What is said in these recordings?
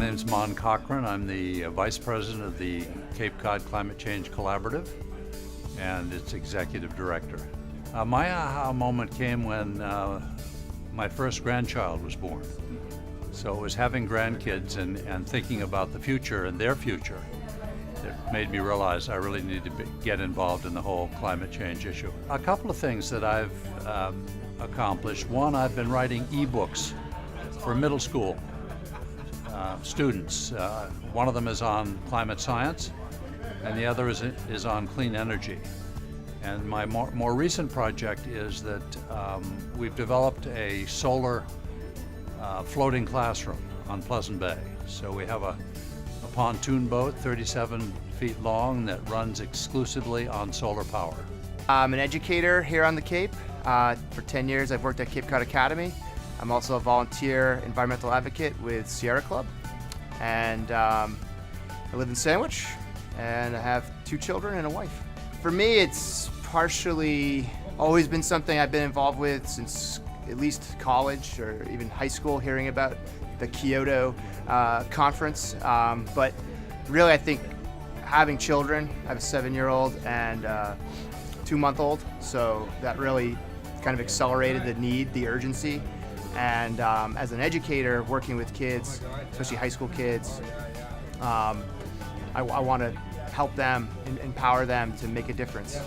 name's Mon Cochran. I'm the Vice President of the Cape Cod Climate Change Collaborative and its Executive Director. My aha moment came when my first grandchild was born. So it was having grandkids and thinking about the future and their future that made me realize I really need to get involved in the whole climate change issue. A couple of things that I've accomplished. One, I've been writing ebooks for middle school students. One of them is on climate science, and the other is on clean energy. And my more recent project is that we've developed a solar floating classroom on Pleasant Bay. So we have a pontoon boat, 37 feet long, that runs exclusively on solar power. I'm an educator here on the Cape. For 10 years I've worked at Cape Cod Academy. I'm also a volunteer environmental advocate with Sierra Club. And I live in Sandwich, and I have 2 children and a wife. For me, it's partially always been something I've been involved with since at least college or even high school, hearing about the Kyoto conference. But really, I think having children, I have a 7-year-old and a 2-month-old, so that really kind of accelerated the need, the urgency. And as an educator, working with kids, especially high school kids, I want to help them, empower them to make a difference.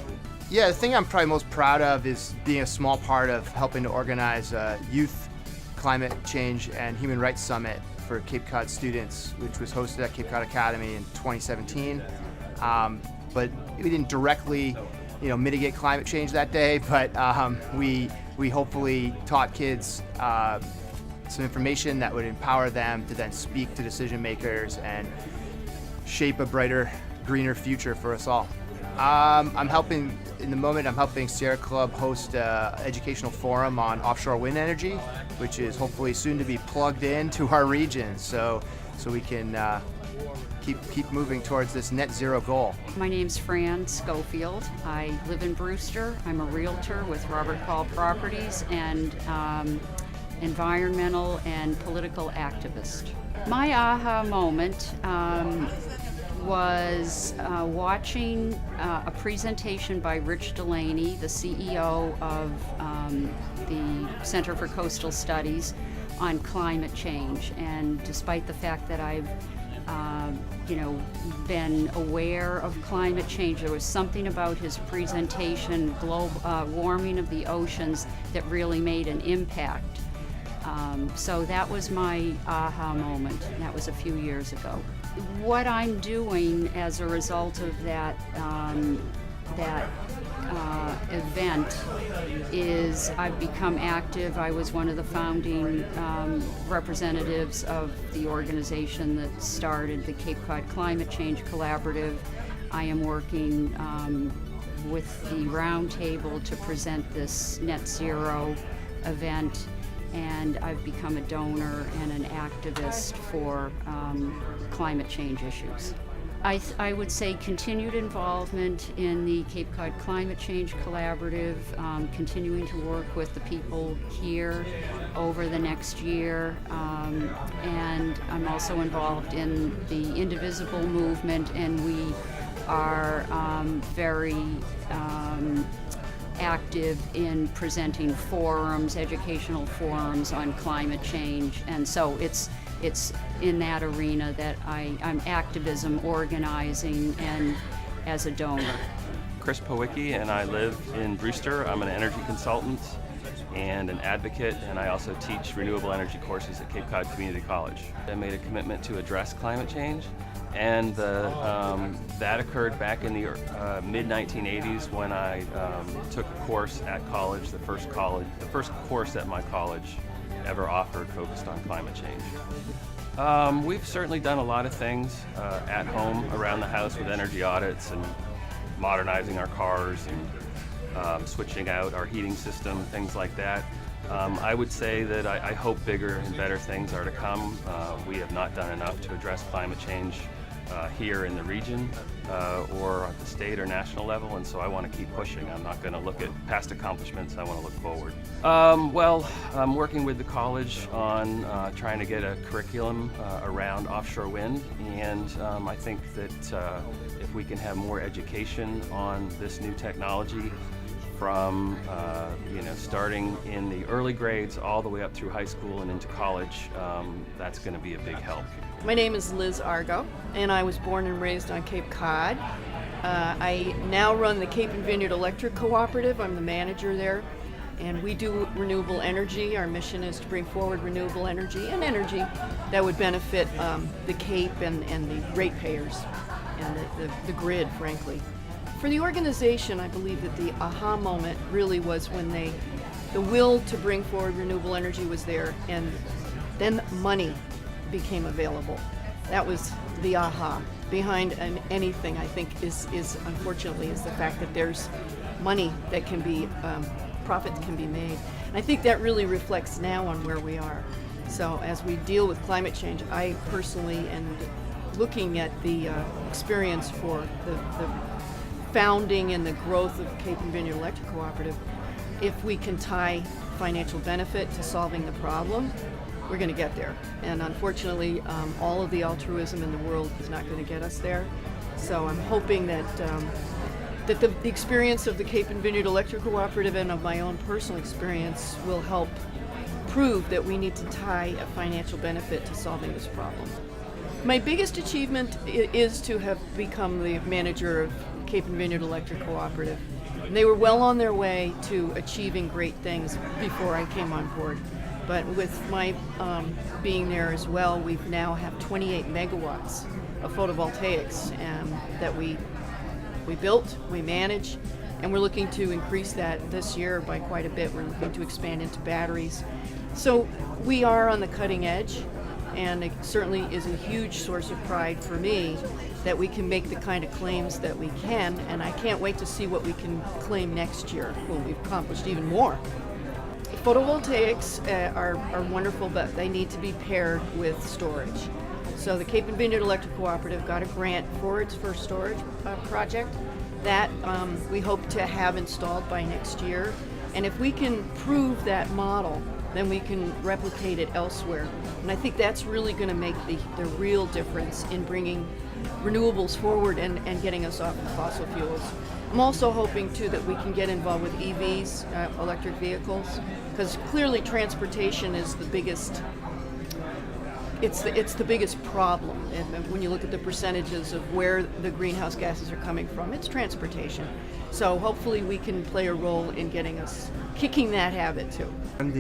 Yeah, the thing I'm probably most proud of is being a small part of helping to organize a Youth Climate Change and Human Rights Summit for Cape Cod students, which was hosted at Cape Cod Academy in 2017. But we didn't directly, mitigate climate change that day, but we hopefully taught kids some information that would empower them to then speak to decision makers and shape a brighter, greener future for us all. I'm helping Sierra Club host an educational forum on offshore wind energy, which is hopefully soon to be plugged into our region, so we can keep moving towards this net zero goal. My name's Fran Schofield. I live in Brewster. I'm a realtor with Robert Paul Properties and environmental and political activist. My aha moment was watching a presentation by Rich Delaney, the CEO of the Center for Coastal Studies, on climate change. And despite the fact that I've been aware of climate change, there was something about his presentation, warming of the oceans, that really made an impact. So that was my aha moment. That was a few years ago. What I'm doing as a result of that event is I've become active. I was one of the founding representatives of the organization that started the Cape Cod Climate Change Collaborative. I am working with the Roundtable to present this net zero event, and I've become a donor and an activist for climate change issues. I would say continued involvement in the Cape Cod Climate Change Collaborative, continuing to work with the people here over the next year, and I'm also involved in the Indivisible movement, and we are very active in presenting forums, educational forums on climate change, and so it's in that arena that I'm activism, organizing, and as a donor. Chris Powicki, and I live in Brewster. I'm an energy consultant and an advocate, and I also teach renewable energy courses at Cape Cod Community College. I made a commitment to address climate change, and that occurred back in the mid-1980s when I took a course at college, the first course that my college ever offered focused on climate change. We've certainly done a lot of things at home, around the house, with energy audits and modernizing our cars and switching out our heating system, things like that. I would say that I hope bigger and better things are to come. We have not done enough to address climate change here in the region or at the state or national level, and so I want to keep pushing. I'm not going to look at past accomplishments, I want to look forward. Well, I'm working with the college on trying to get a curriculum around offshore wind, and I think that if we can have more education on this new technology from starting in the early grades all the way up through high school and into college, that's going to be a big help. My name is Liz Argo, and I was born and raised on Cape Cod. I now run the Cape and Vineyard Electric Cooperative. I'm the manager there, and we do renewable energy. Our mission is to bring forward renewable energy and energy that would benefit the Cape and the ratepayers and the grid, frankly. For the organization, I believe that the aha moment really was when the will to bring forward renewable energy was there, and then money became available. That was the aha behind anything, I think, is unfortunately is the fact that there's money that can be, profits can be made. And I think that really reflects now on where we are. So as we deal with climate change, I personally, and looking at the experience for the founding and the growth of Cape and Vineyard Electric Cooperative, if we can tie financial benefit to solving the problem, we're going to get there. And unfortunately, all of the altruism in the world is not going to get us there. So I'm hoping that that the experience of the Cape and Vineyard Electric Cooperative and of my own personal experience will help prove that we need to tie a financial benefit to solving this problem. My biggest achievement is to have become the manager of Cape and Vineyard Electric Cooperative. And they were well on their way to achieving great things before I came on board. But with my being there as well, we now have 28 megawatts of photovoltaics that we built, we manage, and we're looking to increase that this year by quite a bit. We're looking to expand into batteries. So we are on the cutting edge, and it certainly is a huge source of pride for me that we can make the kind of claims that we can, and I can't wait to see what we can claim next year when we've accomplished even more. Photovoltaics are wonderful, but they need to be paired with storage. So the Cape and Vineyard Electric Cooperative got a grant for its first storage project that we hope to have installed by next year. And if we can prove that model, then we can replicate it elsewhere. And I think that's really going to make the real difference in bringing renewables forward and getting us off of fossil fuels. I'm also hoping too that we can get involved with EVs, electric vehicles, because clearly transportation is the biggest. It's the biggest problem. And when you look at the percentages of where the greenhouse gases are coming from, it's transportation. So hopefully we can play a role in kicking that habit too. I'm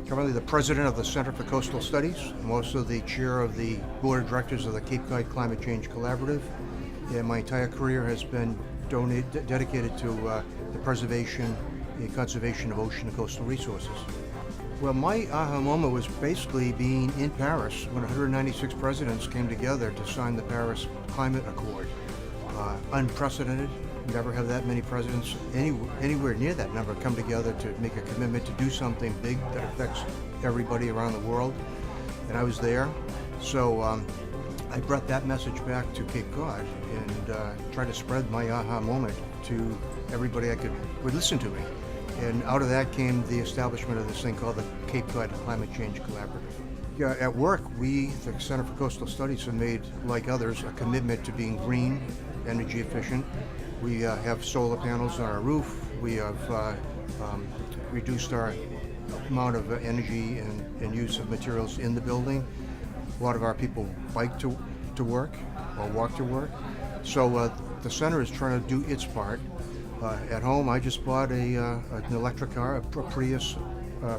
currently the president of the Center for Coastal Studies. I'm also the chair of the board of directors of the Cape Cod Climate Change Collaborative. And my entire career has been dedicated to the preservation and conservation of ocean and coastal resources. Well, my aha moment was basically being in Paris when 196 presidents came together to sign the Paris Climate Accord. Unprecedented. Never have that many presidents anywhere near that number come together to make a commitment to do something big that affects everybody around the world. And I was there. So I brought that message back to Cape Cod and tried to spread my aha moment to everybody would listen to me. And out of that came the establishment of this thing called the Cape Cod Climate Change Collaborative. Yeah, at work, we, the Center for Coastal Studies, have made, like others, a commitment to being green, energy efficient. We have solar panels on our roof. We have reduced our amount of energy and use of materials in the building. A lot of our people bike to work or walk to work. So the center is trying to do its part. At home, I just bought an electric car, a Prius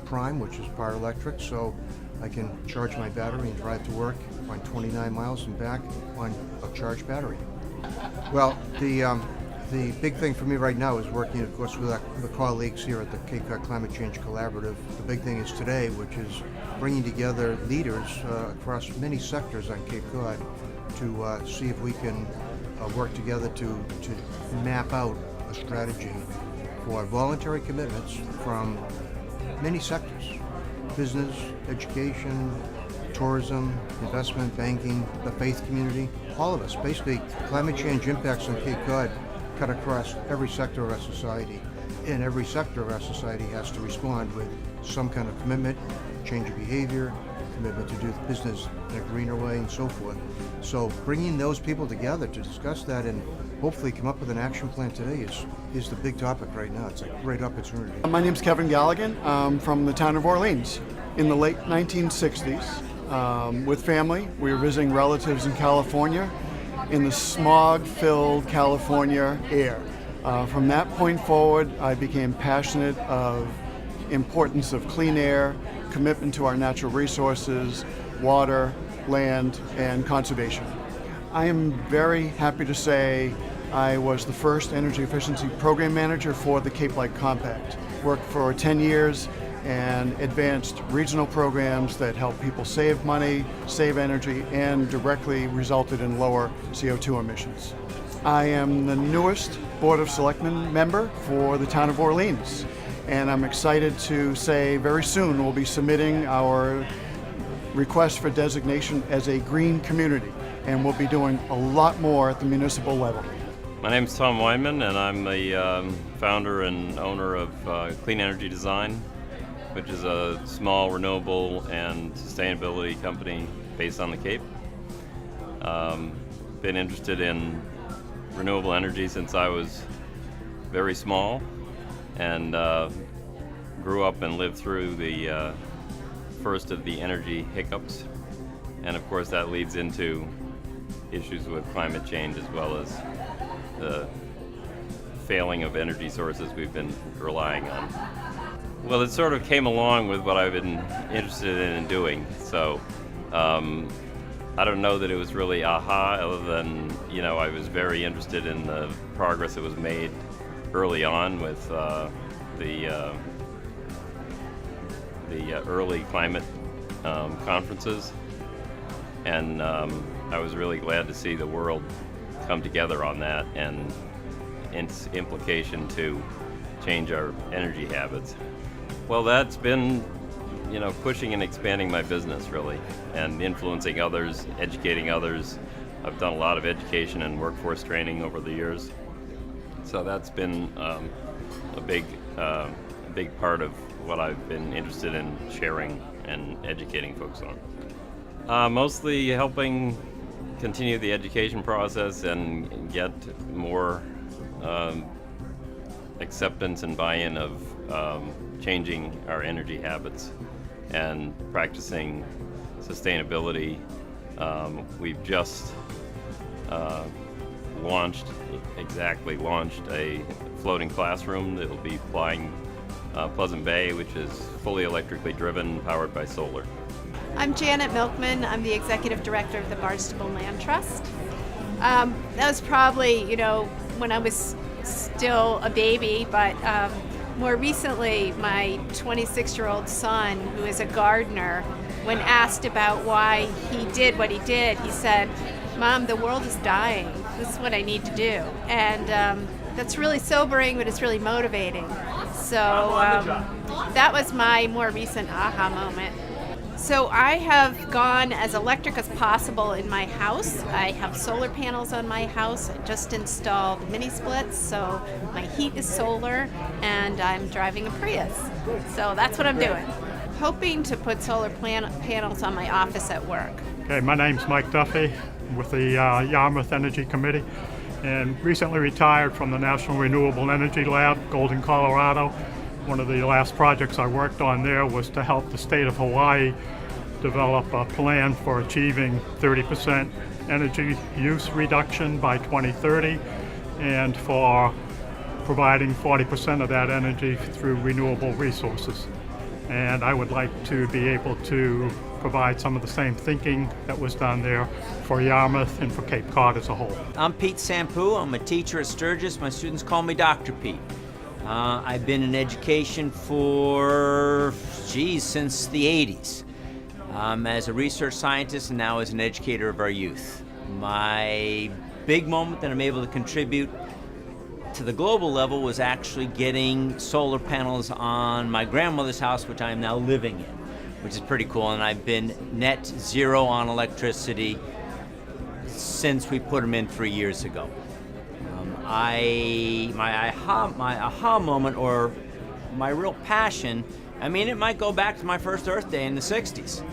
Prime, which is power electric, so I can charge my battery and drive to work on 29 miles and back on a charged battery. Well, the big thing for me right now is working, of course, with the colleagues here at the Cape Cod Climate Change Collaborative. The big thing is today, which is bringing together leaders across many sectors on Cape Cod to see if we can work together to map out a strategy for voluntary commitments from many sectors: business, education, tourism, investment, banking, the faith community, all of us. Basically, climate change impacts on Cape Cod cut across every sector of our society. And every sector of our society has to respond with some kind of commitment, change of behavior, commitment to do business in a greener way, and so forth. So bringing those people together to discuss that and hopefully come up with an action plan today is the big topic right now. It's a great opportunity. My name's Kevin Galligan. I'm from the town of Orleans. In the late 1960s, with family, we were visiting relatives in California in the smog-filled California air. From that point forward, I became passionate of importance of clean air, commitment to our natural resources, water, land, and conservation. I am very happy to say I was the first energy efficiency program manager for the Cape Light Compact. Worked for 10 years and advanced regional programs that help people save money, save energy, and directly resulted in lower CO2 emissions. I am the newest Board of Selectmen member for the town of Orleans, and I'm excited to say very soon we'll be submitting our request for designation as a green community, and we'll be doing a lot more at the municipal level. My name is Tom Weinman, and I'm the founder and owner of Clean Energy Design, which is a small renewable and sustainability company based on the Cape. Been interested in renewable energy since I was very small, and grew up and lived through the first of the energy hiccups. And of course that leads into issues with climate change as well as the failing of energy sources we've been relying on. Well, it sort of came along with what I've been interested in doing. So I don't know that it was really aha, other than, I was very interested in the progress that was made early on with the early climate conferences. And I was really glad to see the world come together on that and its implication to change our energy habits. Well, that's been, pushing and expanding my business, really, and influencing others, educating others. I've done a lot of education and workforce training over the years. So that's been a big part of what I've been interested in sharing and educating folks on. Mostly helping continue the education process and get more acceptance and buy-in of changing our energy habits and practicing sustainability. We've just launched a floating classroom that will be flying Pleasant Bay, which is fully electrically driven, powered by solar. I'm Janet Milkman. I'm the Executive Director of the Barnstable Land Trust. That was probably, when I was still a baby, but more recently, my 26-year-old son, who is a gardener, when asked about why he did what he did, he said, "Mom, the world is dying. This is what I need to do." And that's really sobering, but it's really motivating. So that was my more recent aha moment. So I have gone as electric as possible in my house. I have solar panels on my house. I just installed mini splits, so my heat is solar, and I'm driving a Prius. So that's what I'm doing. Hoping to put solar panels on my office at work. Okay, my name's Mike Duffy with the Yarmouth Energy Committee, and recently retired from the National Renewable Energy Lab, Golden, Colorado. One of the last projects I worked on there was to help the state of Hawaii develop a plan for achieving 30% energy use reduction by 2030 and for providing 40% of that energy through renewable resources. And I would like to be able to provide some of the same thinking that was done there for Yarmouth and for Cape Cod as a whole. I'm Pete Sampu. I'm a teacher at Sturgis. My students call me Dr. Pete. I've been in education for, since the 80s. As a research scientist and now as an educator of our youth. My big moment that I'm able to contribute to the global level was actually getting solar panels on my grandmother's house, which I am now living in. which is pretty cool. And I've been net zero on electricity since we put them in 3 years ago. My aha moment, or my real passion, I mean, it might go back to my first Earth Day in the 60s.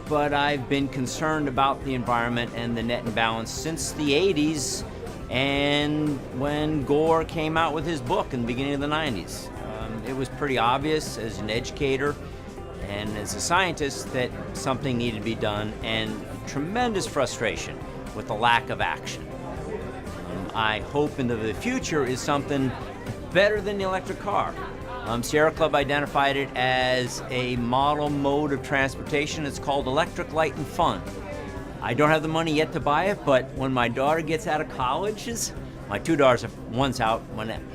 But I've been concerned about the environment and the net imbalance since the 80s, and when Gore came out with his book in the beginning of the 90s. It was pretty obvious as an educator and as a scientist that something needed to be done, and tremendous frustration with the lack of action. I hope into the future is something better than the electric car. Sierra Club identified it as a model mode of transportation. It's called Electric Light and Fun. I don't have the money yet to buy it, but when my daughter gets out of college, my 2 daughters, one's out,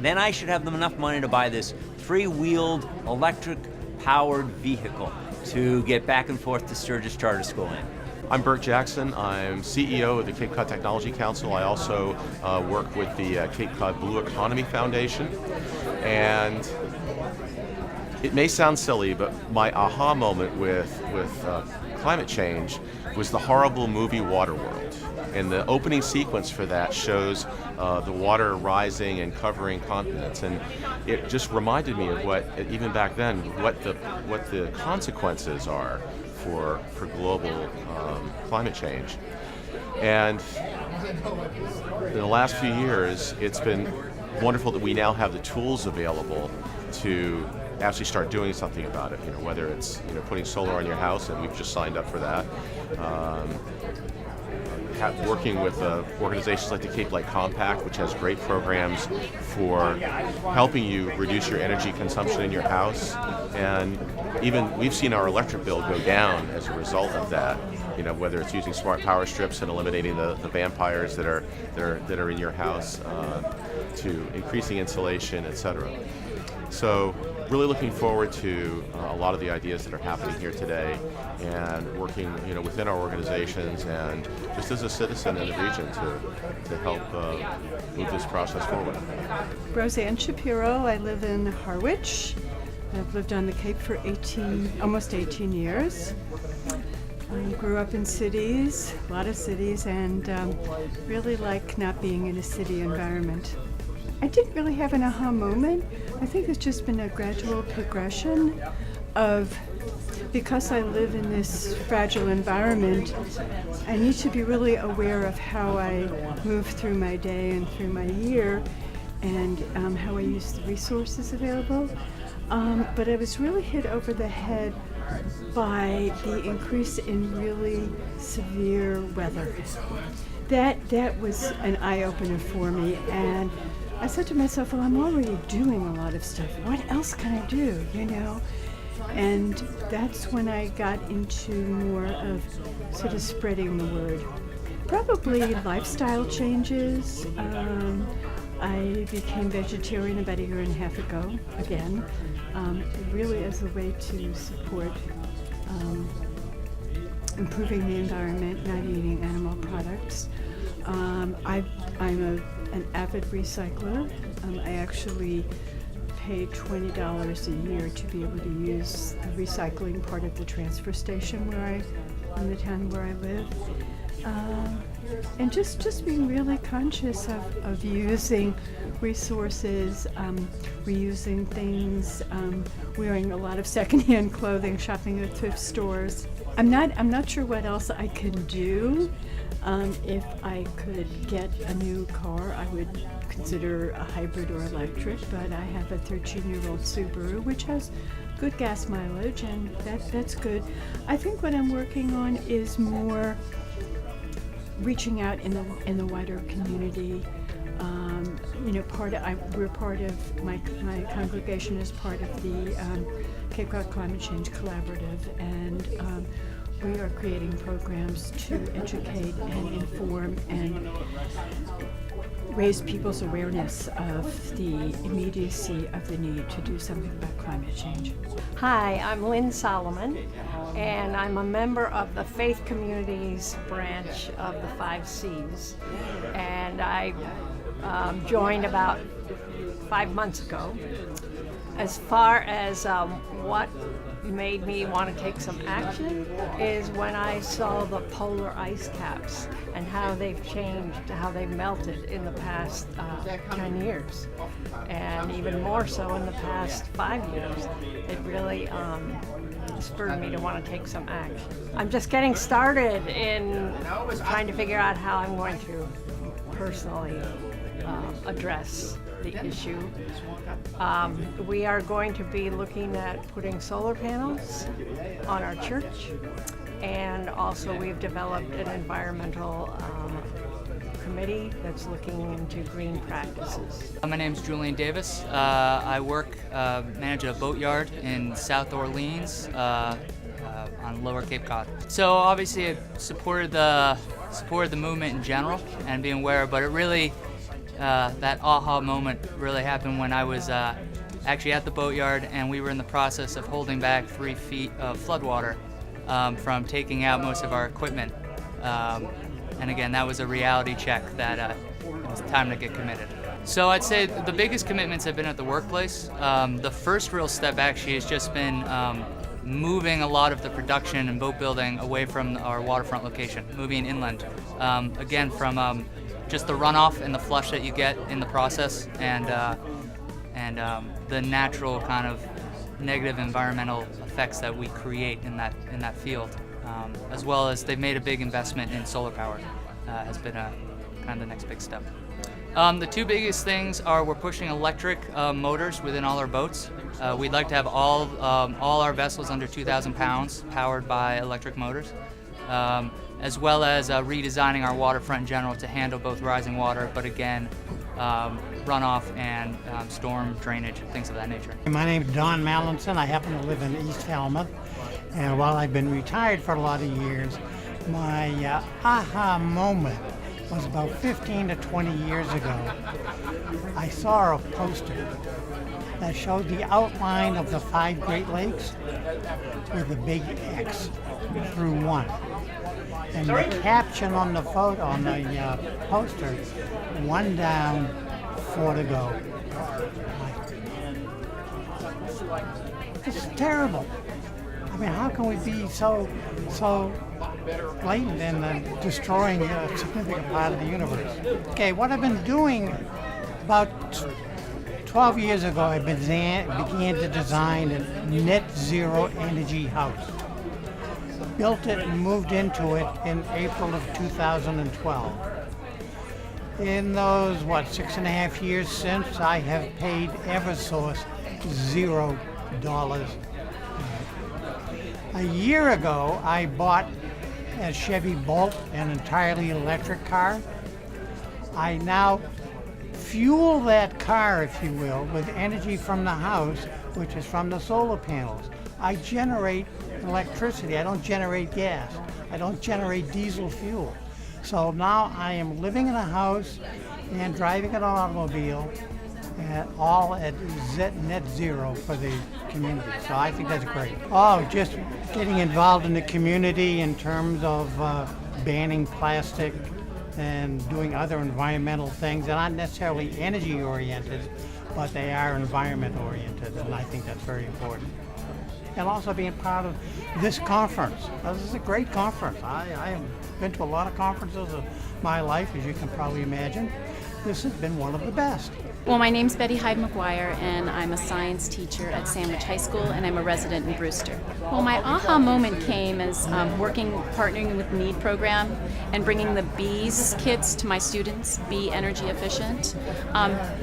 then I should have enough money to buy this 3-wheeled electric-powered vehicle to get back and forth to Sturgis Charter School in. I'm Bert Jackson. I'm CEO of the Cape Cod Technology Council. I also work with the Cape Cod Blue Economy Foundation. And it may sound silly, but my aha moment with climate change was the horrible movie Waterworld. And the opening sequence for that shows the water rising and covering continents. And it just reminded me of what, even back then, what the consequences are for global climate change. And in the last few years, it's been wonderful that we now have the tools available to actually start doing something about it. Whether it's putting solar on your house, and we've just signed up for that. Working with organizations like the Cape Light Compact, which has great programs for helping you reduce your energy consumption in your house. And even we've seen our electric bill go down as a result of that. Whether it's using smart power strips and eliminating the vampires that are in your house, to increasing insulation, etc. So really looking forward to a lot of the ideas that are happening here today, and working within our organizations and just as a citizen in the region to help move this process forward. Roseanne Shapiro. I live in Harwich. I've lived on the Cape for almost 18 years. I grew up in cities, a lot of cities, and really like not being in a city environment. I didn't really have an aha moment. I think it's just been a gradual progression of, because I live in this fragile environment, I need to be really aware of how I move through my day and through my year, and how I use the resources available. But I was really hit over the head by the increase in really severe weather. That was an eye-opener for me, and I said to myself, well, I'm already doing a lot of stuff. What else can I do, And that's when I got into more of sort of spreading the word. Probably lifestyle changes. I became vegetarian about 1.5 years ago, again, really as a way to support improving the environment, not eating animal products. I'm an avid recycler. I actually pay $20 a year to be able to use the recycling part of the transfer station in the town where I live. And just being really conscious of using resources, reusing things, wearing a lot of secondhand clothing, shopping at thrift stores. I'm not sure what else I can do. If I could get a new car, I would consider a hybrid or electric, but I have a 13-year-old Subaru, which has good gas mileage, and that's good. I think what I'm working on is more reaching out in the wider community. We're part of my congregation is part of the Cape Cod Climate Change Collaborative, and we are creating programs to educate and inform and raise people's awareness of the immediacy of the need to do something about climate change. Hi, I'm Lynn Solomon, and I'm a member of the Faith Communities branch of the 5 Cs. And I joined about 5 months ago. As far as what made me want to take some action is when I saw the polar ice caps and how they've changed, how they've melted in the past 10 years, and even more so in the past 5 years. It really spurred me to want to take some action. I'm just getting started in trying to figure out how I'm going to personally address the issue. We are going to be looking at putting solar panels on our church, and also we've developed an environmental committee that's looking into green practices. My name's Julian Davis. I manage a boatyard in South Orleans on Lower Cape Cod. So obviously I supported the movement in general and being aware, but it really that aha moment really happened when I was actually at the boatyard and we were in the process of holding back 3 feet of floodwater from taking out most of our equipment. And again, that was a reality check that it was time to get committed. So I'd say the biggest commitments have been at the workplace. The first real step actually has just been moving a lot of the production and boat building away from our waterfront location, moving inland. Again, from just the runoff and the flush that you get in the process, and the natural kind of negative environmental effects that we create in that field, as well as they've made a big investment in solar power. Has been kind of the next big step. The 2 biggest things are we're pushing electric motors within all our boats. We'd like to have all our vessels under 2,000 pounds powered by electric motors, as well as redesigning our waterfront in general to handle both rising water, but again, runoff and storm drainage, things of that nature. My name is Don Mallinson. I happen to live in East Falmouth, and while I've been retired for a lot of years, my aha moment was about 15 to 20 years ago. I saw a poster that showed the outline of the 5 Great Lakes with a big X through 1. And the caption on the photo, on the poster, 1 down, 4 to go. This is terrible. I mean, how can we be so blatant in destroying a significant part of the universe? Okay, what I've been doing, about 12 years ago, I began to design a net zero energy house. Built it and moved into it in April of 2012. In those, 6.5 years since, I have paid Eversource $0. A year ago, I bought a Chevy Bolt, an entirely electric car. I now fuel that car, if you will, with energy from the house, which is from the solar panels. I generate electricity. I don't generate gas. I don't generate diesel fuel. So now I am living in a house and driving an automobile, and all at net zero for the community. So I think that's great. Oh, just getting involved in the community in terms of banning plastic and doing other environmental things. They're not necessarily energy oriented, but they are environment oriented, and I think that's very important. And also being part of this conference. This is a great conference. I have been to a lot of conferences in my life, as you can probably imagine. This has been one of the best. Well, my name's Betty Hyde McGuire, and I'm a science teacher at Sandwich High School, and I'm a resident in Brewster. Well, my aha moment came as partnering with the NEED program and bringing the BEES kits to my students, Be Energy Efficient,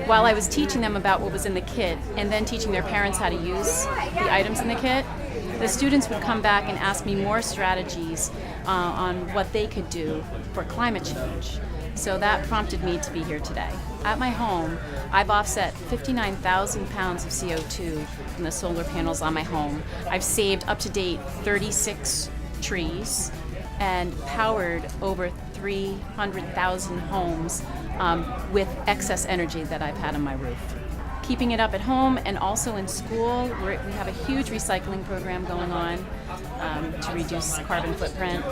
while I was teaching them about what was in the kit and then teaching their parents how to use the items in the kit. The students would come back and ask me more strategies on what they could do for climate change. So that prompted me to be here today. At my home, I've offset 59,000 pounds of CO2 from the solar panels on my home. I've saved up to date 36 trees and powered over 300,000 homes with excess energy that I've had on my roof. Keeping it up at home and also in school, we have a huge recycling program going on to reduce carbon footprint.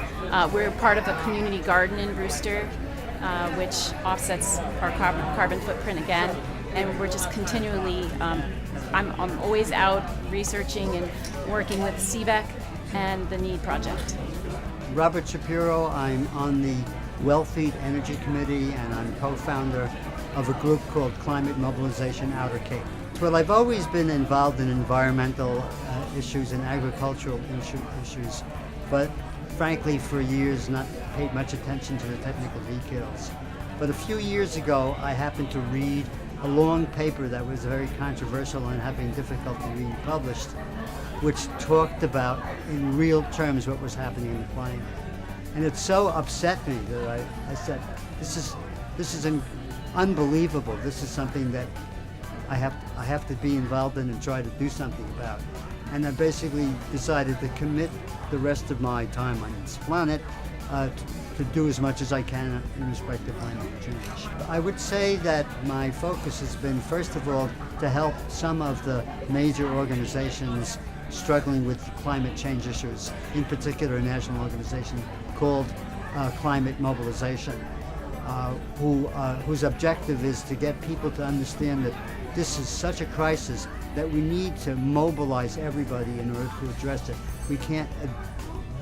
We're part of a community garden in Brewster, which offsets our carbon footprint again, and we're just continually I'm always out researching and working with CVEC and the NEED project. Robert Shapiro. I'm on the Wellfleet Energy Committee, and I'm co-founder of a group called Climate Mobilization Outer Cape. Well, I've always been involved in environmental issues and agricultural issues, but frankly for years not paid much attention to the technical details. But a few years ago I happened to read a long paper that was very controversial and having difficulty being published, which talked about in real terms what was happening in the climate. And it so upset me that I said, this is unbelievable. This is something that I have to be involved in and try to do something about. And I basically decided to commit the rest of my time on this planet to do as much as I can in respect to climate change. I would say that my focus has been, first of all, to help some of the major organizations struggling with climate change issues, in particular a national organization called Climate Mobilization, whose objective is to get people to understand that this is such a crisis that we need to mobilize everybody in order to address it. We can't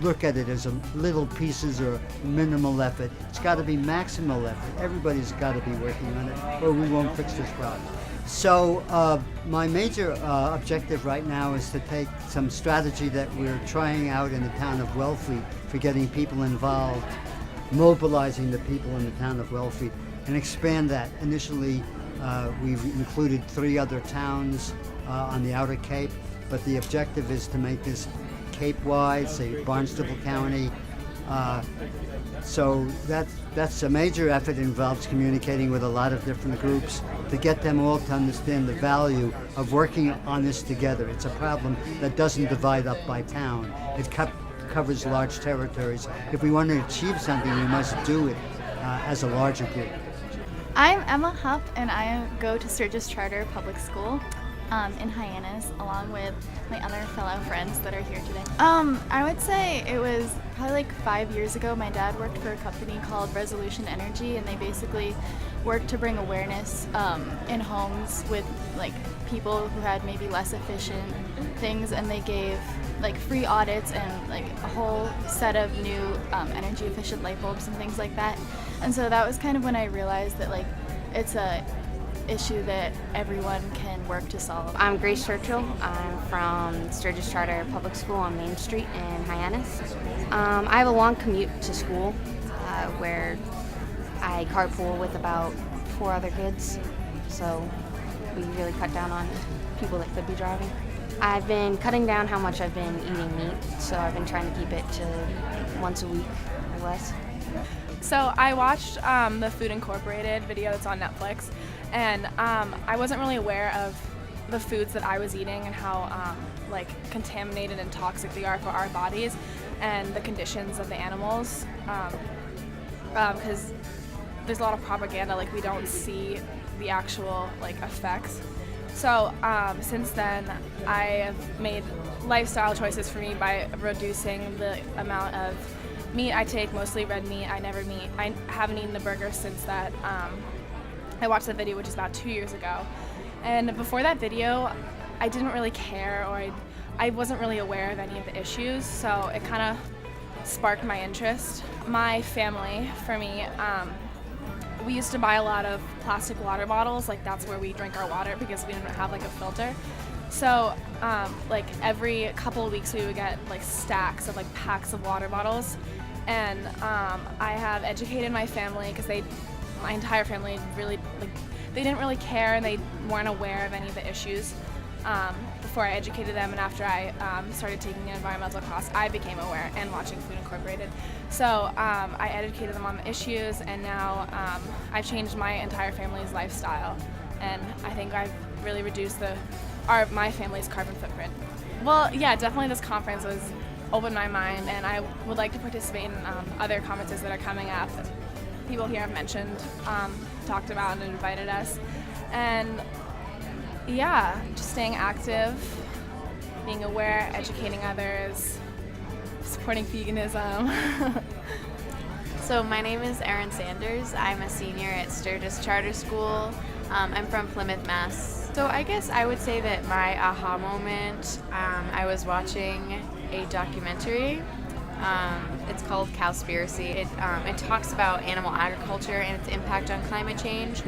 look at it as little pieces or minimal effort. It's got to be maximal effort. Everybody's got to be working on it, or we won't fix this problem. So my major objective right now is to take some strategy that we're trying out in the town of Wellfleet for getting people involved, mobilizing the people in the town of Wellfleet, and expand that. Initially, we've included 3 other towns on the Outer Cape, but the objective is to make this Cape-wide, say Barnstable County. So that's a major effort. It involves communicating with a lot of different groups to get them all to understand the value of working on this together. It's a problem that doesn't divide up by town. It covers large territories. If we want to achieve something, we must do it as a larger group. I'm Emma Hupp, and I go to Sturgis Charter Public School in Hyannis, along with my other fellow friends that are here today. I would say it was probably like 5 years ago. My dad worked for a company called Resolution Energy, and they basically worked to bring awareness in homes with like people who had maybe less efficient things, and they gave like free audits and like a whole set of new energy efficient light bulbs and things like that. And so that was kind of when I realized that like it's a issue that everyone can work to solve. I'm Grace Churchill. I'm from Sturgis Charter Public School on Main Street in Hyannis. I have a long commute to school where I carpool with about 4 other kids, so we really cut down on people that could be driving. I've been cutting down how much I've been eating meat, so I've been trying to keep it to once a week or less. So I watched the Food Incorporated video that's on Netflix, and I wasn't really aware of the foods that I was eating and how like contaminated and toxic they are for our bodies and the conditions of the animals, because there's a lot of propaganda, like we don't see the actual like effects. So since then I have made lifestyle choices for me by reducing the amount of meat I take, mostly red meat. I haven't eaten a burger since that. I watched that video, which is about 2 years ago. And before that video, I didn't really care, or I wasn't really aware of any of the issues, so it kind of sparked my interest. My family, for me, we used to buy a lot of plastic water bottles, like that's where we drink our water because we didn't have like a filter. So like every couple of weeks we would get like stacks of like packs of water bottles, and I have educated my family because my entire family really like they didn't really care and they weren't aware of any of the issues before I educated them, and after I started taking an environmental class I became aware and watching Food Incorporated. So I educated them on the issues, and now I've changed my entire family's lifestyle, and I think I've really reduced my family's carbon footprint. Well, yeah, definitely this conference has opened my mind, and I would like to participate in other conferences that are coming up that people here have mentioned, talked about and invited us. And yeah, just staying active, being aware, educating others, supporting veganism. So my name is Erin Sanders. I'm a senior at Sturgis Charter School. I'm from Plymouth, Mass. So I guess I would say that my aha moment, I was watching a documentary. It's called Cowspiracy. It talks about animal agriculture and its impact on climate change.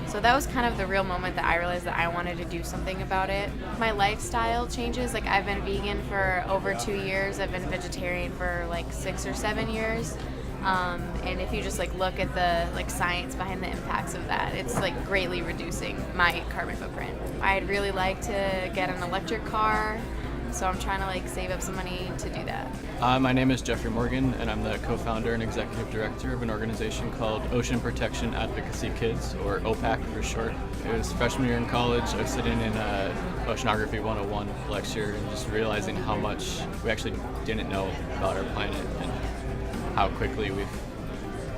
So that was kind of the real moment that I realized that I wanted to do something about it. My lifestyle changes. Like, I've been vegan for over 2 years. I've been vegetarian for like 6 or 7 years. And if you just like look at the like science behind the impacts of that, it's like greatly reducing my carbon footprint. I'd really like to get an electric car, so I'm trying to like save up some money to do that. My name is Jeffrey Morgan, and I'm the co-founder and executive director of an organization called Ocean Protection Advocacy Kids, or OPAC for short. It was freshman year in college. I was sitting in Oceanography 101 lecture and just realizing how much we actually didn't know about our planet and how quickly we've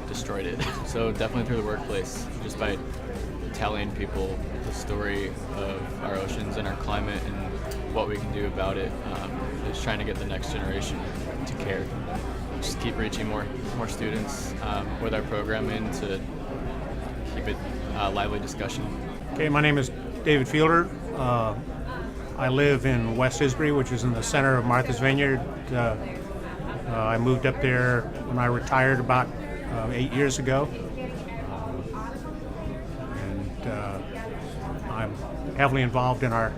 destroyed it. So definitely through the workplace, just by telling people the story of our oceans and our climate and what we can do about it, just trying to get the next generation to care. Just keep reaching more students with our programming to keep it lively discussion. Okay, my name is David Fielder. I live in West Isbury, which is in the center of Martha's Vineyard. I moved up there when I retired about 8 years ago. I'm heavily involved in our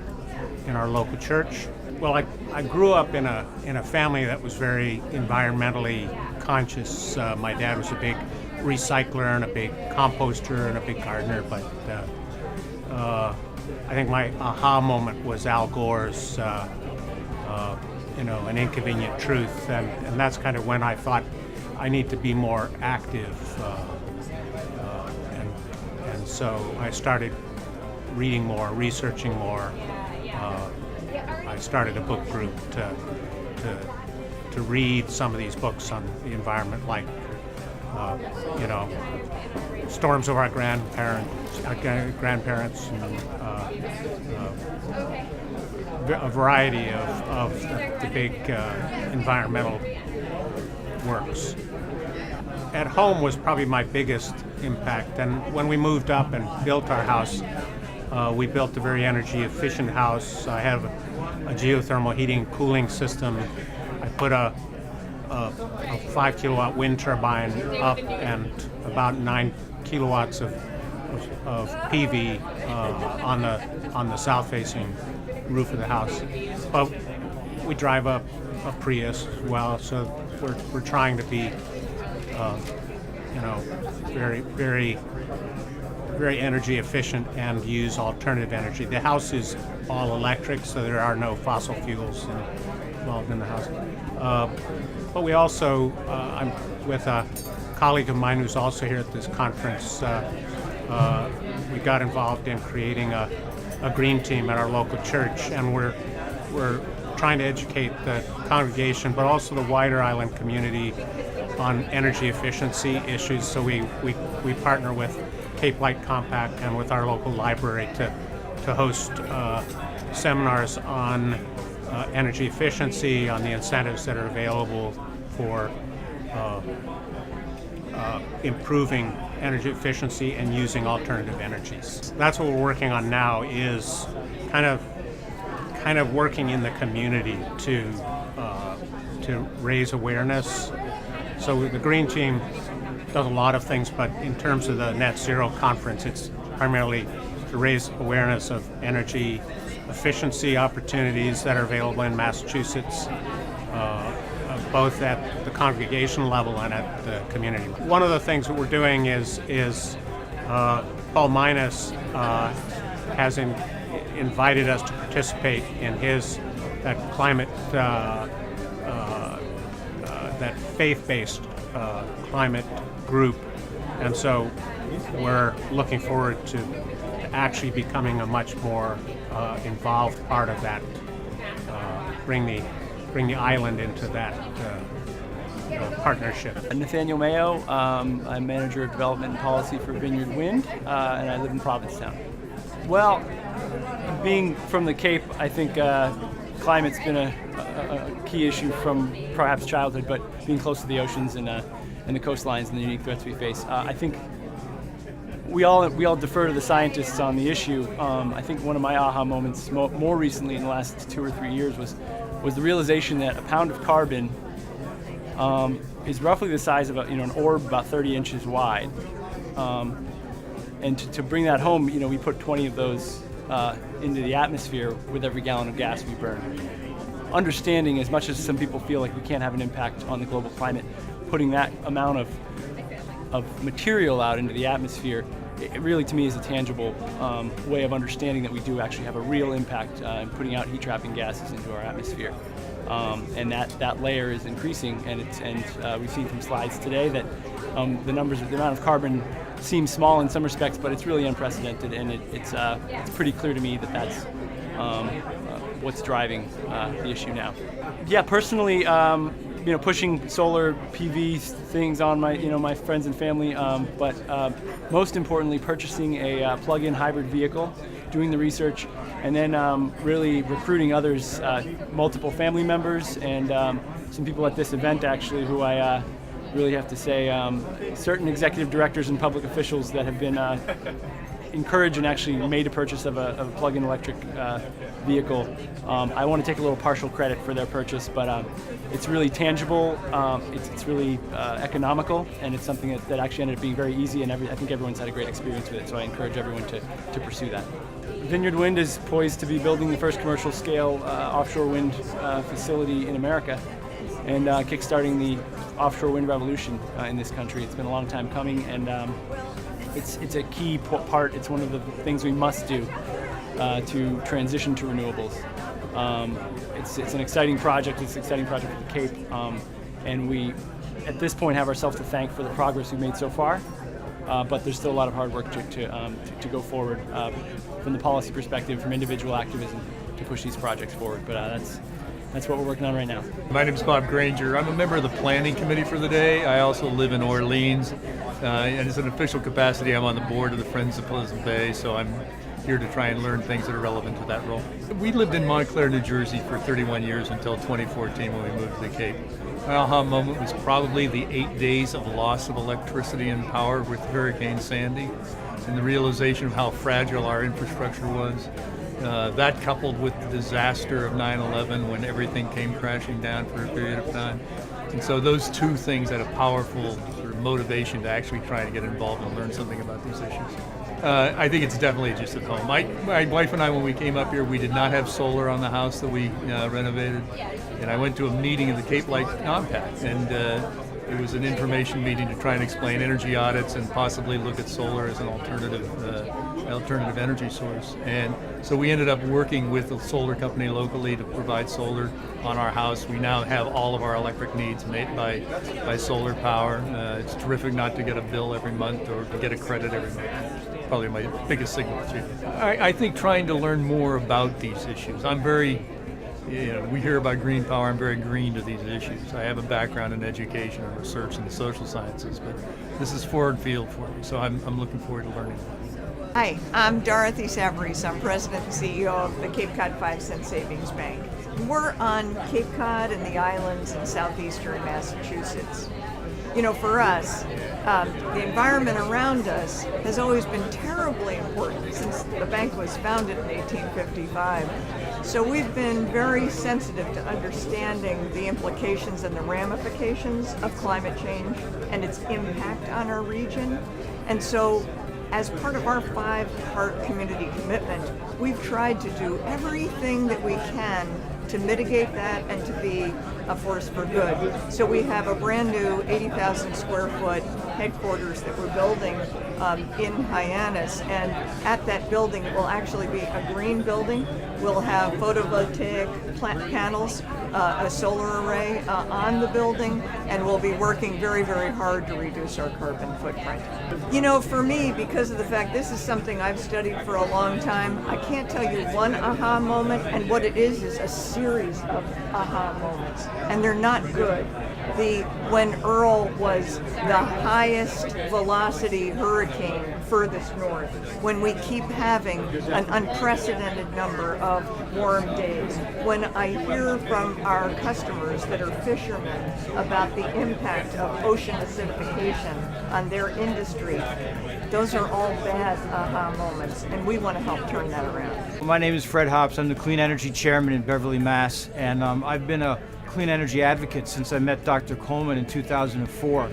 local church. Well, I grew up in a family that was very environmentally conscious. My dad was a big recycler and a big composter and a big gardener, but I think my aha moment was Al Gore's An Inconvenient Truth, and that's kind of when I thought I need to be more active, and so I started reading more, researching more. I started a book group to read some of these books on the environment, like Storms of Our Grandparents, and a variety of the big environmental works. At home was probably my biggest impact, and when we moved up and built our house, we built a very energy efficient house. I have a geothermal heating and cooling system. I put a 5 kilowatt wind turbine up and about 9 kilowatts of PV on the south facing roof of the house. But we drive a Prius as well, so we're trying to be very energy efficient and use alternative energy. The house is all electric, so there are no fossil fuels involved in the house. But we also, I'm with a colleague of mine who's also here at this conference. We got involved in creating a green team at our local church, and we're trying to educate the congregation, but also the wider island community on energy efficiency issues. So we partner with Cape Light Compact and with our local library to host seminars on energy efficiency, on the incentives that are available for improving energy efficiency and using alternative energies. That's what we're working on now, is kind of working in the community to raise awareness. So the Green Team does a lot of things, but in terms of the Net Zero Conference, it's primarily to raise awareness of energy efficiency opportunities that are available in Massachusetts, both at the congregation level and at the community. One of the things that we're doing is Paul Minas has invited us to participate in that climate, that faith-based climate group, and so we're looking forward to actually becoming a much more involved part of that, bring the island into that partnership. Nathaniel Mayo, I'm Manager of Development and Policy for Vineyard Wind, and I live in Provincetown. Well, being from the Cape, I think climate's been a key issue from perhaps childhood, but being close to the oceans and the coastlines and the unique threats we face, I think we all defer to the scientists on the issue. I think one of my aha moments more recently in the last 2 or 3 years was the realization that a pound of carbon is roughly the size of an orb about 30 inches wide. And to bring that home, we put 20 of those into the atmosphere with every gallon of gas we burn. Understanding, as much as some people feel like we can't have an impact on the global climate, putting that amount of material out into the atmosphere, it really to me is a tangible way of understanding that we do actually have a real impact in putting out heat-trapping gases into our atmosphere. And that layer is increasing, and we've seen from slides today that the amount of carbon seems small in some respects, but it's really unprecedented, and it's pretty clear to me that that's what's driving the issue now. Yeah, personally, pushing solar PV things on my friends and family, but most importantly, purchasing a plug-in hybrid vehicle, doing the research, and then really recruiting others, multiple family members, and some people at this event actually who I really have to say, certain executive directors and public officials that have been encouraged and actually made a purchase of a plug-in electric vehicle. I want to take a little partial credit for their purchase, but it's really tangible, it's really economical, and it's something that actually ended up being very easy, and I think everyone's had a great experience with it, so I encourage everyone to pursue that. Vineyard Wind is poised to be building the first commercial scale offshore wind facility in America, and kickstarting the offshore wind revolution in this country. It's been a long time coming, and it's a key part. It's one of the things we must do to transition to renewables. It's an exciting project. It's an exciting project for the Cape, and we, at this point, have ourselves to thank for the progress we've made so far. But there's still a lot of hard work to go forward from the policy perspective, from individual activism, to push these projects forward. But that's what we're working on right now. My name is Bob Granger. I'm a member of the planning committee for the day. I also live in Orleans, and as an official capacity, I'm on the board of the Friends of Pleasant Bay, so I'm here to try and learn things that are relevant to that role. We lived in Montclair, New Jersey for 31 years until 2014 when we moved to the Cape. My aha moment was probably the 8 days of loss of electricity and power with Hurricane Sandy, and the realization of how fragile our infrastructure was. That coupled with the disaster of 9/11 when everything came crashing down for a period of time. And so those two things had a powerful sort of motivation to actually try to get involved and learn something about these issues. I think it's definitely just at home. My wife and I, when we came up here, we did not have solar on the house that we renovated. And I went to a meeting of the Cape Light Compact, and it was an information meeting to try and explain energy audits and possibly look at solar as an alternative energy source. And so we ended up working with a solar company locally to provide solar on our house. We now have all of our electric needs made by solar power. It's terrific not to get a bill every month or to get a credit every month. Probably my biggest signal achievement. I think trying to learn more about these issues. I'm very, we hear about green power, I'm very green to these issues. I have a background in education and research in the social sciences, but this is forward field for me, so I'm looking forward to learning. Hi, I'm Dorothy Savarese. I'm President and CEO of the Cape Cod 5-Cent Savings Bank. We're on Cape Cod and the islands in southeastern Massachusetts. For us, the environment around us has always been terribly important since the bank was founded in 1855. So we've been very sensitive to understanding the implications and the ramifications of climate change and its impact on our region. And so, as part of our 5-part community commitment, we've tried to do everything that we can to mitigate that and to be a force for good. So we have a brand new 80,000 square foot headquarters that we're building in Hyannis, and at that building it will actually be a green building. We'll have photovoltaic panels, a solar array on the building, and we'll be working very, very hard to reduce our carbon footprint. For me, because of the fact this is something I've studied for a long time, I can't tell you one aha moment, and what it is a series of aha moments, and they're not good. when Earl was the highest velocity hurricane furthest north, when we keep having an unprecedented number of warm days, when I hear from our customers that are fishermen about the impact of ocean acidification on their industry, those are all bad aha moments, and we want to help turn that around. My name is Fred Hops. I'm the Clean Energy Chairman in Beverly, Mass. And I've been a clean energy advocate since I met Dr. Coleman in 2004.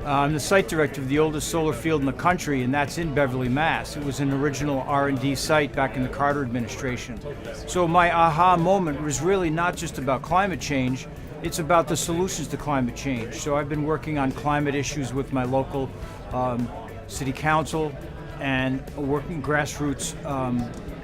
I'm the site director of the oldest solar field in the country, and that's in Beverly, Mass. It was an original R&D site back in the Carter administration. So my aha moment was really not just about climate change, it's about the solutions to climate change. So I've been working on climate issues with my local city council and working grassroots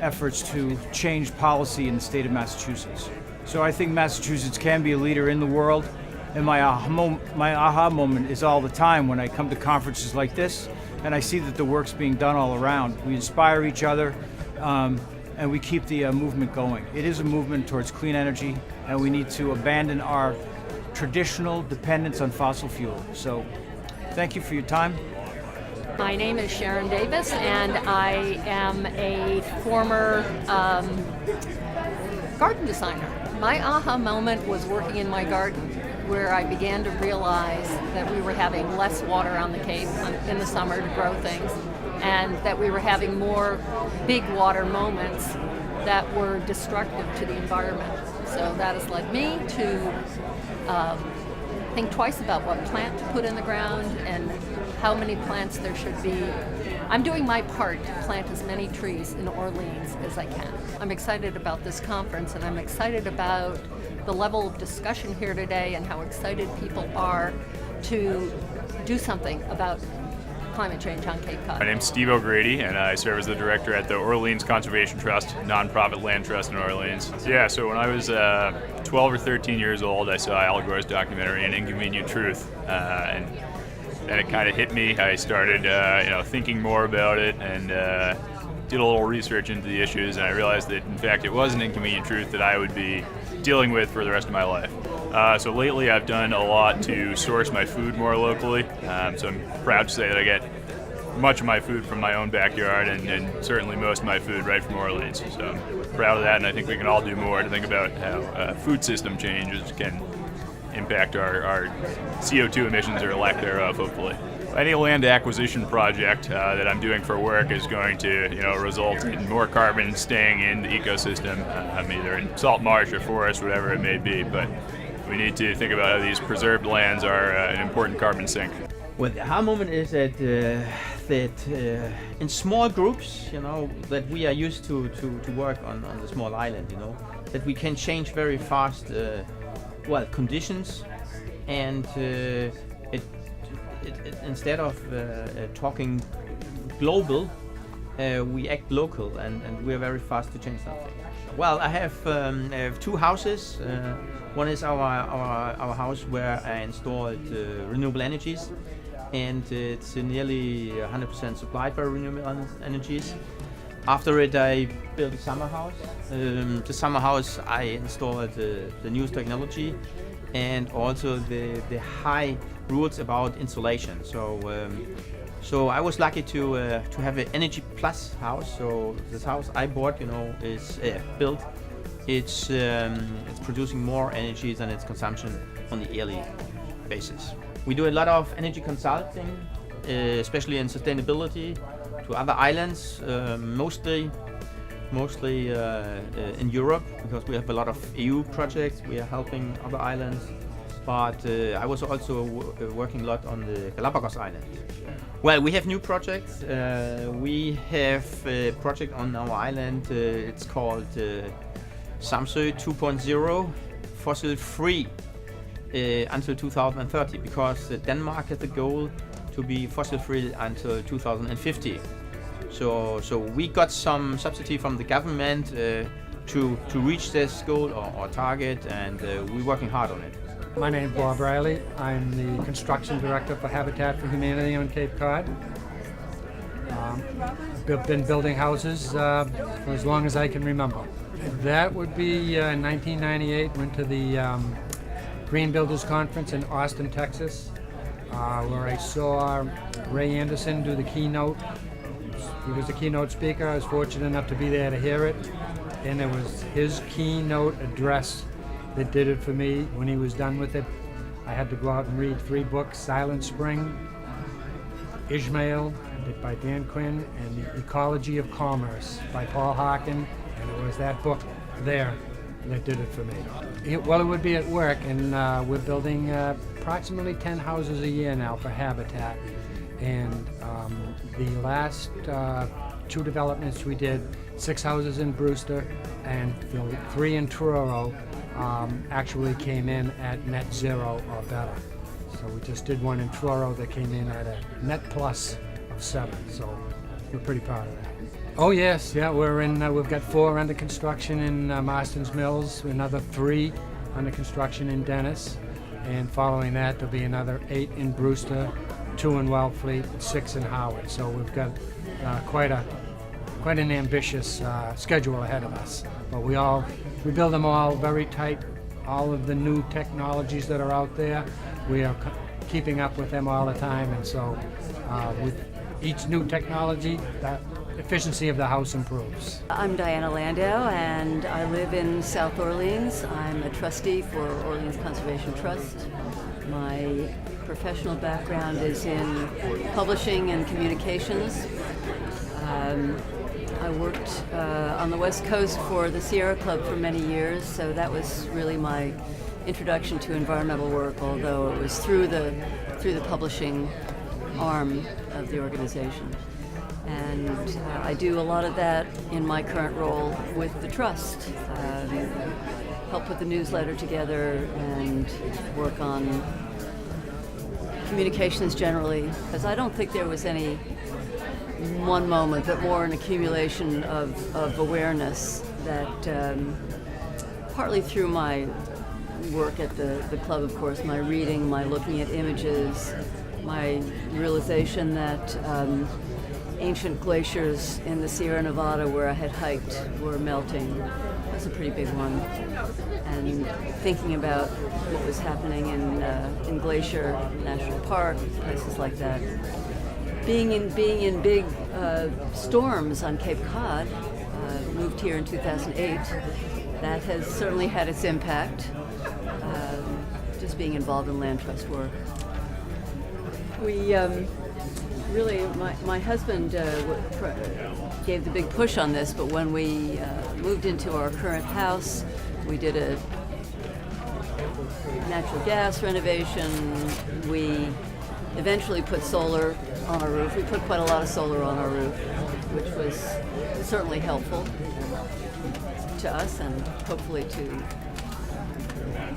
efforts to change policy in the state of Massachusetts. So I think Massachusetts can be a leader in the world, and my aha moment is all the time when I come to conferences like this and I see that the work's being done all around. We inspire each other and we keep the movement going. It is a movement towards clean energy, and we need to abandon our traditional dependence on fossil fuel. So thank you for your time. My name is Sharon Davis, and I am a former garden designer. My aha moment was working in my garden, where I began to realize that we were having less water on the Cape in the summer to grow things, and that we were having more big water moments that were destructive to the environment. So that has led me to think twice about what plant to put in the ground and how many plants there should be. I'm doing my part to plant as many trees in Orleans as I can. I'm excited about this conference, and I'm excited about the level of discussion here today and how excited people are to do something about climate change on Cape Cod. My name's Steve O'Grady, and I serve as the director at the Orleans Conservation Trust, nonprofit land trust in Orleans. Yeah, so when I was 12 or 13 years old, I saw Al Gore's documentary, An Inconvenient Truth, and then it kind of hit me. I started thinking more about it and did a little research into the issues, and I realized that, in fact, it was an inconvenient truth that I would be dealing with for the rest of my life. So lately I've done a lot to source my food more locally. So I'm proud to say that I get much of my food from my own backyard, and certainly most of my food right from Orleans. So I'm proud of that, and I think we can all do more to think about how food system changes can impact our CO2 emissions or lack thereof, hopefully. Any land acquisition project that I'm doing for work is going to result in more carbon staying in the ecosystem, either in salt marsh or forest, whatever it may be. But we need to think about how these preserved lands are an important carbon sink. Well, the aha moment is that in small groups, that we are used to work on the small island, that we can change very fast, conditions, and instead of talking global, we act local, and we are very fast to change something. Well, I have two houses. One is our house where I installed renewable energies, and it's nearly 100% supplied by renewable energies. After it, I built a summer house. The summer house, I installed the newest technology and also the high rules about insulation. So I was lucky to have an Energy Plus house. So this house I bought, is built. It's producing more energy than its consumption on the yearly basis. We do a lot of energy consulting, especially in sustainability, to other islands, mostly in Europe, because we have a lot of EU projects. We are helping other islands, but I was also working a lot on the Galapagos Islands. Well, we have new projects. We have a project on our island. It's called Samsø 2.0, fossil-free until 2030, because Denmark has the goal to be fossil-free until 2050. So we got some subsidy from the government to reach this goal or target, and we're working hard on it. My name is Bob Riley. I'm the construction director for Habitat for Humanity on Cape Cod. I've been building houses for as long as I can remember. That would be 1998. Went to the Green Builders Conference in Austin, Texas, where I saw Ray Anderson do the keynote. He was the keynote speaker. I was fortunate enough to be there to hear it. And it was his keynote address that did it for me. When he was done with it, I had to go out and read 3 books: Silent Spring, Ishmael by Dan Quinn, and The Ecology of Commerce by Paul Harkin. And it was that book there that did it for me. It would be at work, and we're building approximately 10 houses a year now for Habitat. And the last 2 developments we did, 6 houses in Brewster and 3 in Truro, actually came in at net zero or better. So we just did one in Truro that came in at a net plus of 7. So we're pretty proud of that. Oh yes, yeah, we've got 4 under construction in Marston's Mills, another 3 under construction in Dennis, and following that there'll be another 8 in Brewster, 2 in Wellfleet, 6 in Howard. So we've got quite an ambitious schedule ahead of us. But we build them all very tight. All of the new technologies that are out there, we are keeping up with them all the time. And so with each new technology, that efficiency of the house improves. I'm Diana Landau, and I live in South Orleans. I'm a trustee for Orleans Conservation Trust. My professional background is in publishing and communications. I worked on the West Coast for the Sierra Club for many years, so that was really my introduction to environmental work, although it was through the publishing arm of the organization. And I do a lot of that in my current role with the Trust. Help put the newsletter together and work on communications generally, because I don't think there was any one moment, but more an accumulation of awareness that partly through my work at the club, of course, my reading, my looking at images, my realization that ancient glaciers in the Sierra Nevada where I had hiked were melting. That's a pretty big one. And thinking about what was happening in Glacier National Park, places like that. Being in big storms on Cape Cod, moved here in 2008, that has certainly had its impact, just being involved in land trust work. We really, my husband gave the big push on this, but when we moved into our current house, we did a natural gas renovation. We eventually put solar on our roof. We put quite a lot of solar on our roof, which was certainly helpful to us and hopefully to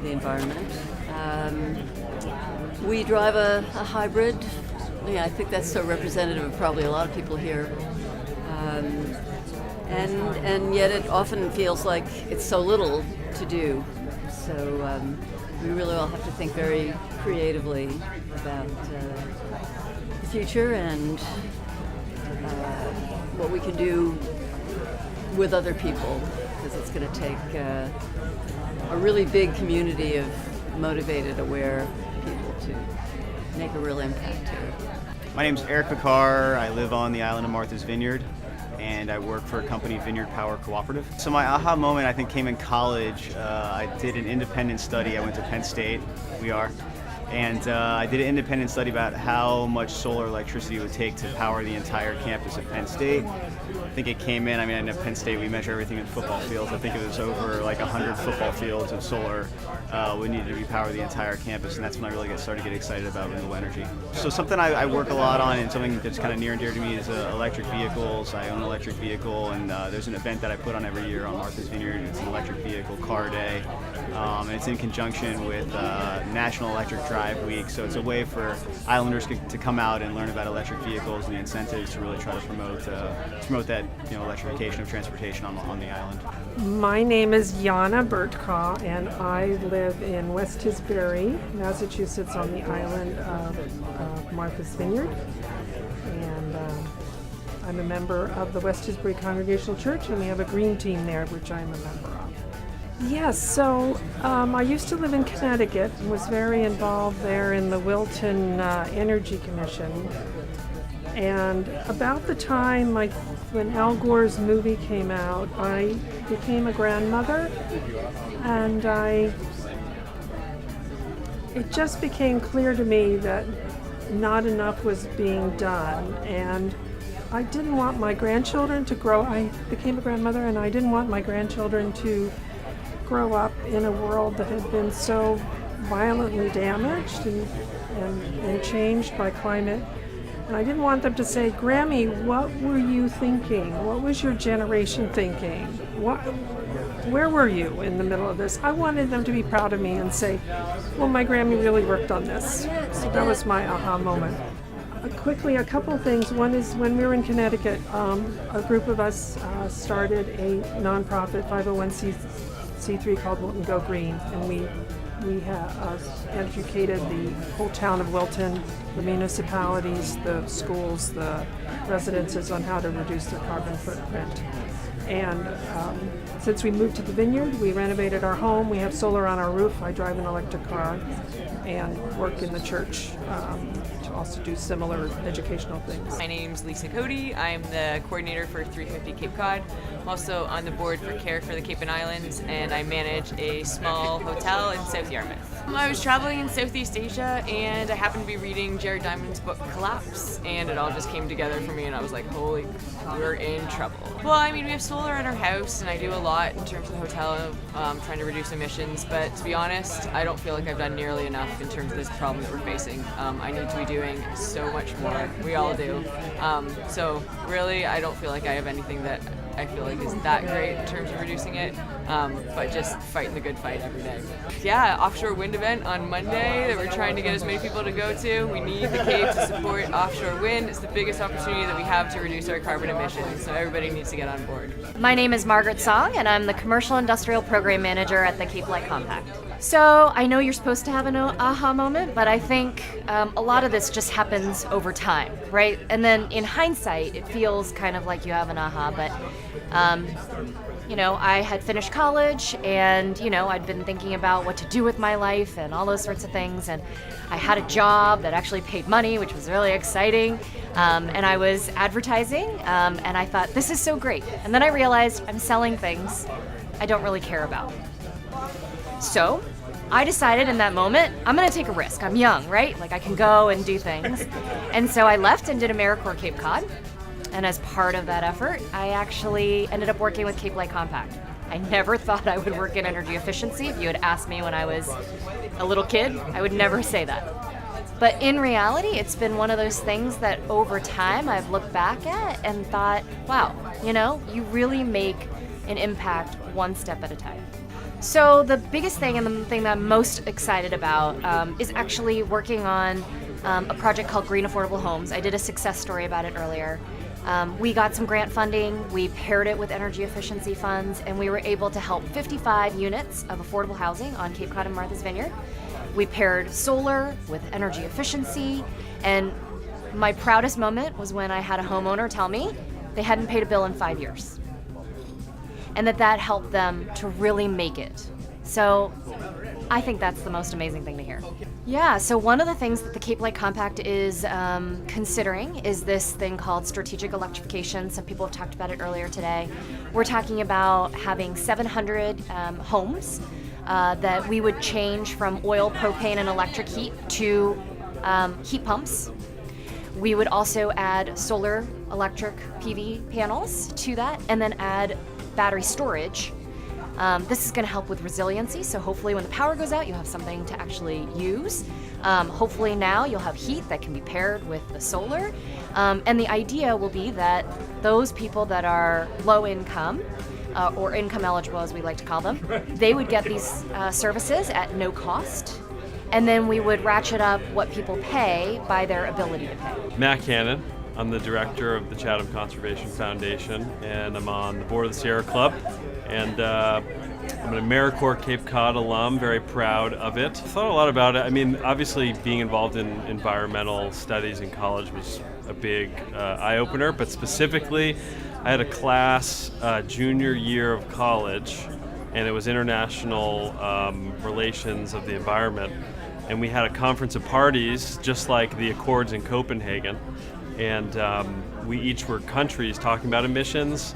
the environment. We drive a hybrid. Yeah, I think that's so representative of probably a lot of people here. And yet it often feels like it's so little to do. So we really all have to think very creatively about the future and what we can do with other people, because it's going to take a really big community of motivated, aware people to make a real impact here. My name's Eric Picar. I live on the island of Martha's Vineyard, and I work for a company, Vineyard Power Cooperative. So my aha moment, I think, came in college. I did an independent study. I went to Penn State, and I did an independent study about how much solar electricity it would take to power the entire campus of Penn State. I think it came in, I know Penn State, we measure everything in football fields. I think it was over like 100 football fields of solar would need to repower the entire campus, and that's when I really started to get excited about renewable energy. So something I work a lot on, and something that's kind of near and dear to me, is electric vehicles. I own an electric vehicle, and there's an event that I put on every year on Martha's Vineyard. It's an electric vehicle car day, and it's in conjunction with National Electric Drive Week. So it's a way for islanders to come out and learn about electric vehicles and the incentives to really try to promote that electrification of transportation on the island. My name is Jana Bertkaw, and I live in West Tisbury, Massachusetts, on the island of Martha's Vineyard. And I'm a member of the West Tisbury Congregational Church, and we have a green team there, which I'm a member of. Yes, so I used to live in Connecticut and was very involved there in the Wilton Energy Commission. And about the time when Al Gore's movie came out, I became a grandmother, and it just became clear to me that not enough was being done. And I didn't want my grandchildren to grow. I became a grandmother, and I didn't want my grandchildren to grow up in a world that had been so violently damaged and changed by climate. And I didn't want them to say, Grammy, what were you thinking? What was your generation thinking? Where were you in the middle of this? I wanted them to be proud of me and say, well, my Grammy really worked on this. So that was my aha moment. Quickly, a couple things. One is when we were in Connecticut, a group of us started a nonprofit 501c3 called Wilton Go Green, and we educated the whole town of Wilton, the municipalities, the schools, the residences on how to reduce their carbon footprint. And since we moved to the Vineyard, we renovated our home. We have solar on our roof. I drive an electric car and work in the church to also do similar educational things. My name's Lisa Cody. I'm the coordinator for 350 Cape Cod. I'm also on the board for Care for the Cape and Islands, and I manage a small hotel in South Yarmouth. I was traveling in Southeast Asia, and I happened to be reading Jared Diamond's book Collapse, and it all just came together for me, and I was like, holy, we're in trouble. Well, I mean, we have solar in our house, and I do a lot in terms of the hotel, trying to reduce emissions, but to be honest, I don't feel like I've done nearly enough in terms of this problem that we're facing. I need to be doing so much more. We all do. So really, I don't feel like I have anything that I feel like is that great in terms of reducing it, but just fighting the good fight every day. Yeah, offshore wind event on Monday that we're trying to get as many people to go to. We need the Cape to support offshore wind. It's the biggest opportunity that we have to reduce our carbon emissions, so everybody needs to get on board. My name is Margaret Song, and I'm the Commercial Industrial Program Manager at the Cape Light Compact. So I know you're supposed to have an aha moment, but I think a lot of this just happens over time, right? And then in hindsight, it feels kind of like you have an aha, but you know, I had finished college, and you know, I'd been thinking about what to do with my life and all those sorts of things, and I had a job that actually paid money, which was really exciting, and I was advertising, and I thought, this is so great. And then I realized I'm selling things I don't really care about. So I decided in that moment, I'm gonna take a risk. I'm young, right? Like I can go and do things. And so I left and did AmeriCorps Cape Cod. And as part of that effort, I actually ended up working with Cape Light Compact. I never thought I would work in energy efficiency. If you had asked me when I was a little kid, I would never say that. But in reality, it's been one of those things that over time I've looked back at and thought, wow, you know, you really make an impact one step at a time. So the biggest thing and the thing that I'm most excited about is actually working on a project called Green Affordable Homes. I did a success story about it earlier. We got some grant funding, we paired it with energy efficiency funds, and we were able to help 55 units of affordable housing on Cape Cod and Martha's Vineyard. We paired solar with energy efficiency, and my proudest moment was when I had a homeowner tell me they hadn't paid a bill in 5 years. And that helped them to really make it. So I think that's the most amazing thing to hear. Yeah, so one of the things that the Cape Light Compact is considering is this thing called strategic electrification. Some people have talked about it earlier today. We're talking about having 700 homes that we would change from oil, propane, and electric heat to heat pumps. We would also add solar electric PV panels to that, and then add battery storage. This is going to help with resiliency, so hopefully when the power goes out, you'll have something to actually use. Hopefully now you'll have heat that can be paired with the solar. And the idea will be that those people that are low income, or income eligible as we like to call them, they would get these services at no cost. And then we would ratchet up what people pay by their ability to pay. Matt Cannon. I'm the director of the Chatham Conservation Foundation, and I'm on the board of the Sierra Club. And I'm an AmeriCorps Cape Cod alum, very proud of it. I thought a lot about it. I mean, obviously being involved in environmental studies in college was a big eye-opener, but specifically I had a class junior year of college and it was international relations of the environment. And we had a conference of parties, just like the Accords in Copenhagen, and we each were countries talking about emissions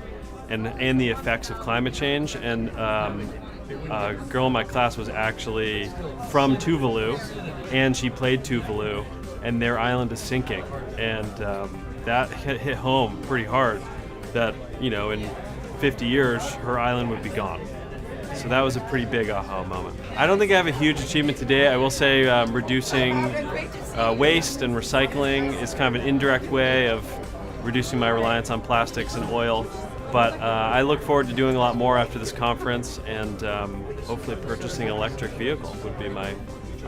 and the effects of climate change. And a girl in my class was actually from Tuvalu, and she played Tuvalu, and their island is sinking. And that hit home pretty hard, that, you know, in 50 years, her island would be gone. So that was a pretty big aha moment. I don't think I have a huge achievement today. I will say reducing waste and recycling is kind of an indirect way of reducing my reliance on plastics and oil. But I look forward to doing a lot more after this conference, and hopefully purchasing an electric vehicle would be my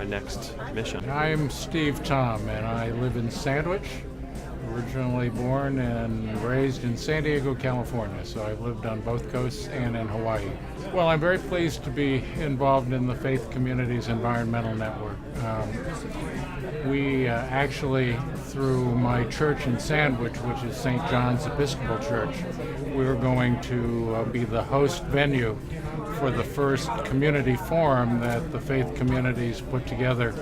next mission. I'm Steve Tom, and I live in Sandwich, originally born and raised in San Diego, California, so I've lived on both coasts and in Hawaii. Well, I'm very pleased to be involved in the Faith Communities Environmental Network. We actually, through my church in Sandwich, which is St. John's Episcopal Church, we're going to be the host venue for the first community forum that the faith communities put together,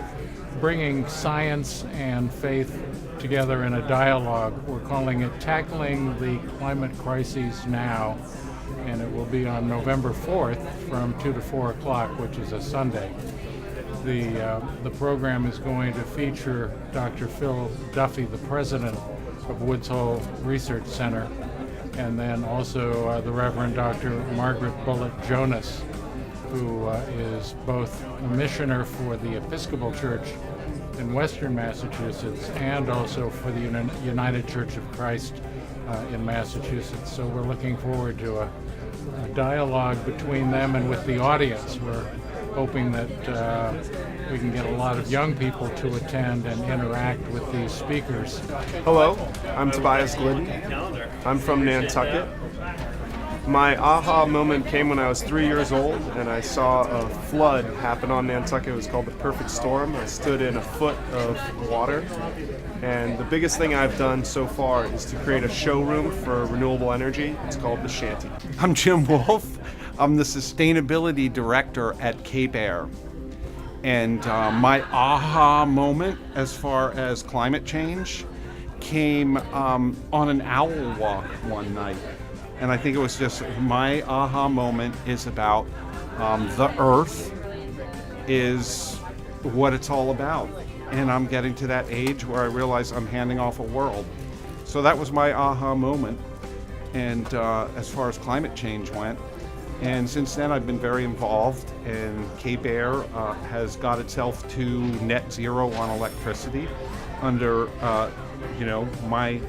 bringing science and faith together in a dialogue. We're calling it Tackling the Climate Crises Now, and it will be on November 4th from 2 to 4 o'clock, which is a Sunday. The program is going to feature Dr. Phil Duffy, the president of Woods Hole Research Center, and then also the Reverend Dr. Margaret Bullitt Jonas, who is both a missioner for the Episcopal Church in Western Massachusetts and also for the United Church of Christ in Massachusetts. So we're looking forward to a dialogue between them and with the audience. We're hoping that we can get a lot of young people to attend and interact with these speakers. Hello, I'm Tobias Glidden. I'm from Nantucket. My aha moment came when I was 3 years old and I saw a flood happen on Nantucket. It was called the perfect storm. I stood in a foot of water, and the biggest thing I've done so far is to create a showroom for renewable energy. It's called the Shanty. I'm Jim Wolf. I'm the Sustainability Director at Cape Air. And my aha moment as far as climate change came on an owl walk one night. And I think it was just, my aha moment is about the earth is what it's all about. And I'm getting to that age where I realize I'm handing off a world. So that was my aha moment. And as far as climate change went, and since then I've been very involved, and Cape Air has got itself to net zero on electricity under, my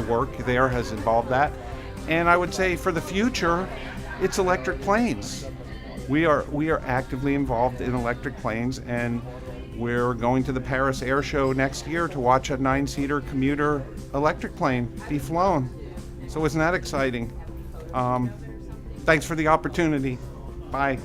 work there has involved that. And I would say for the future, it's electric planes. We are actively involved in electric planes, and we're going to the Paris Air Show next year to watch a 9-seater commuter electric plane be flown. So isn't that exciting? Thanks for the opportunity. Bye.